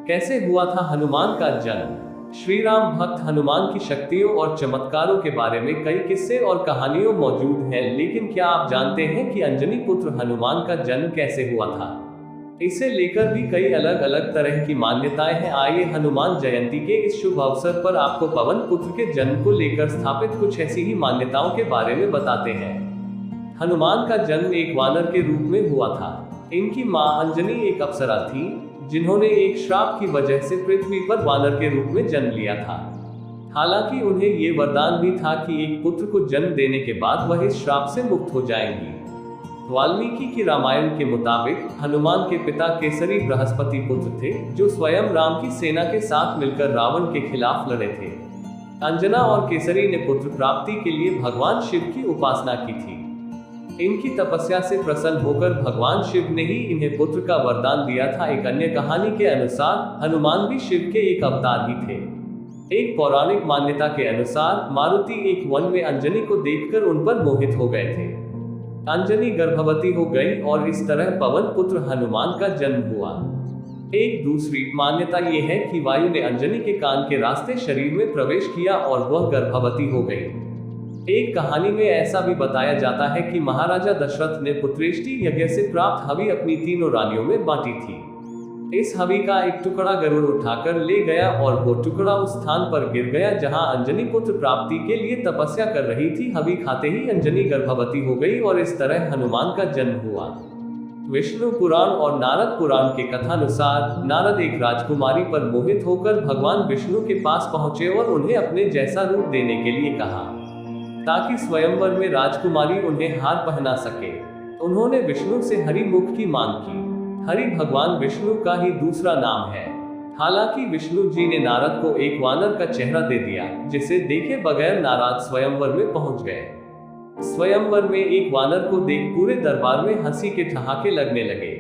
कैसे हुआ था हनुमान का जन्म? श्री राम भक्त हनुमान की शक्तियों और चमत्कारों के बारे में कई किस्से और कहानियां मौजूद हैं, लेकिन क्या आप जानते हैं कि अंजनी पुत्र हनुमान का जन्म कैसे हुआ था? इसे लेकर भी कई अलग अलग तरह की मान्यताएं हैं। आइए हनुमान जयंती के इस शुभ अवसर पर आपको पवन पुत्र के जन्म को लेकर स्थापित कुछ ऐसी ही मान्यताओं के बारे में बताते हैं। हनुमान का जन्म एक वानर के रूप में हुआ था। इनकी मां अंजनी एक अप्सरा थी, जिन्होंने एक श्राप की वजह से पृथ्वी पर वानर के रूप में जन्म लिया था। हालांकि उन्हें ये वरदान भी था कि एक पुत्र को जन्म देने के बाद वह इस श्राप से मुक्त हो जाएंगी। वाल्मीकि की रामायण के मुताबिक हनुमान के पिता केसरी बृहस्पति पुत्र थे, जो स्वयं राम की सेना के साथ मिलकर रावण के खिलाफ लड़े थे। अंजना और केसरी ने पुत्र प्राप्ति के लिए भगवान शिव की उपासना की थी। इनकी तपस्या से प्रसन्न होकर भगवान शिव ने ही इन्हें पुत्र का वरदान दिया था। एक अन्य कहानी के अनुसार हनुमान भी शिव के एक अवतार ही थे। एक पौराणिक मान्यता के अनुसार मारुति एक वन में अंजनी को देखकर उन पर मोहित हो गए थे। अंजनी गर्भवती हो गई और इस तरह पवन पुत्र हनुमान का जन्म हुआ। एक दूसरी मान्यता यह है कि वायु ने अंजनी के कान के रास्ते शरीर में प्रवेश किया और वह गर्भवती हो गई। एक कहानी में ऐसा भी बताया जाता है कि महाराजा दशरथ ने पुत्रेष्टि यज्ञ से प्राप्त हवि अपनी तीनों रानियों में बांटी थी। इस हवि का एक टुकड़ा गरुड़ उठाकर ले गया और वो टुकड़ा उस स्थान पर गिर गया जहां अंजनी पुत्र प्राप्ति के लिए तपस्या कर रही थी। हवि खाते ही अंजनी गर्भवती हो गई और इस तरह हनुमान का जन्म हुआ। विष्णु पुराण और नारद पुराण के कथानुसार नारद एक राजकुमारी पर मोहित होकर भगवान विष्णु के पास पहुंचे और उन्हें अपने जैसा रूप देने के लिए कहा, ताकि स्वयंवर में राजकुमारी उन्हें हार पहना सके। उन्होंने विष्णु से हरि मुख की मांग की। हरि भगवान विष्णु का ही दूसरा नाम है। हालांकि विष्णु जी ने नारद को एक वानर का चेहरा दे दिया, जिसे देखे बगैर नारद स्वयंवर में पहुंच गए। स्वयंवर में एक वानर को देख पूरे दरबार में हंसी के ठहाके लगने लगे।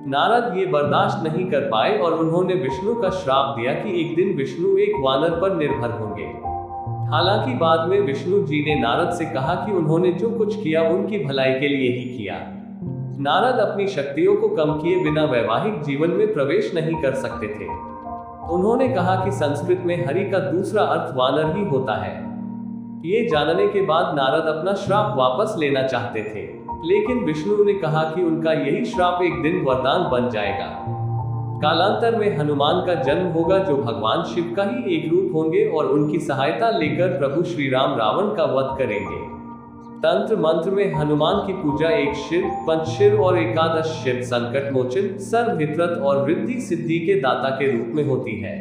नारद ये बर्दाश्त नहीं कर पाए और उन्होंने विष्णु का श्राप दिया कि एक दिन विष्णु एक वानर पर निर्भर होंगे। हालांकि बाद में विष्णु जी ने नारद से कहा कि उन्होंने जो कुछ किया उनकी भलाई के लिए ही किया। नारद अपनी शक्तियों को कम किए बिना वैवाहिक जीवन में प्रवेश नहीं कर सकते थे। उन्होंने कहा कि संस्कृत में हरि का दूसरा अर्थ वानर ही होता है। ये जानने के बाद नारद अपना श्राप वापस लेना चाहते थे, लेकिन विष्णु ने कहा कि उनका यही श्राप एक दिन वरदान बन जाएगा। कालांतर में हनुमान का जन्म होगा, जो भगवान शिव का ही एक रूप होंगे और उनकी सहायता लेकर प्रभु श्री राम रावण का वध करेंगे। तंत्र मंत्र में हनुमान की पूजा एक शिर, पंचशिर और एकादश शिर, संकट मोचन, सर्वहितरथ और रिद्धि सिद्धि के दाता के रूप में होती है।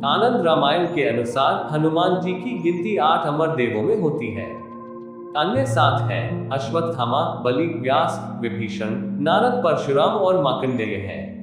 आनंद रामायण के अनुसार हनुमान जी की गिनती 8 अमर देवों में होती है। अन्य 7 हैं अश्वत्थामा, बलि, व्यास, विभीषण, नारद, परशुराम और मार्कंडेय है।